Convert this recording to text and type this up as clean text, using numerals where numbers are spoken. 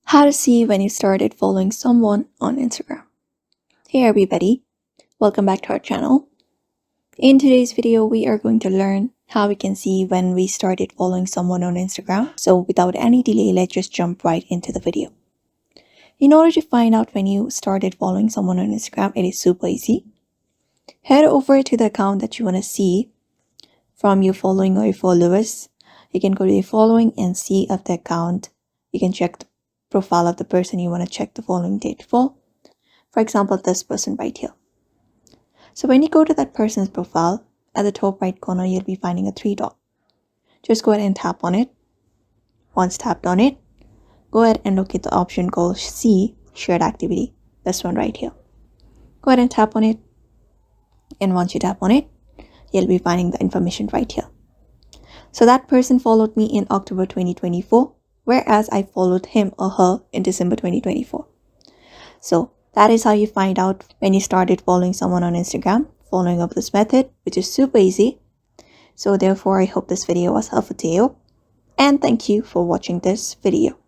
How to see when you started following someone on Instagram. Hey everybody, welcome back to our channel. In today's video, we are going to learn how we can see when we started following someone on Instagram. So without any delay, let's just jump right into the video. In order to find out when you started following someone on Instagram, it is super easy. Head over to the account that you want to see from your following or your followers. You can go to your following and see of the account. You can check the profile of the person you want to check the following date for. For example, this person right here. So when you go to that person's profile, at the top right corner, you'll be finding a 3 dot. Just go ahead and tap on it. Once tapped on it, go ahead and locate the option called See Shared Activity. This one right here. Go ahead and tap on it. And once you tap on it, you'll be finding the information right here. So that person followed me in October 2024, whereas I followed him or her in December 2024. So that is how you find out when you started following someone on Instagram, following up this method, which is super easy. So therefore, I hope this video was helpful to you. And thank you for watching this video.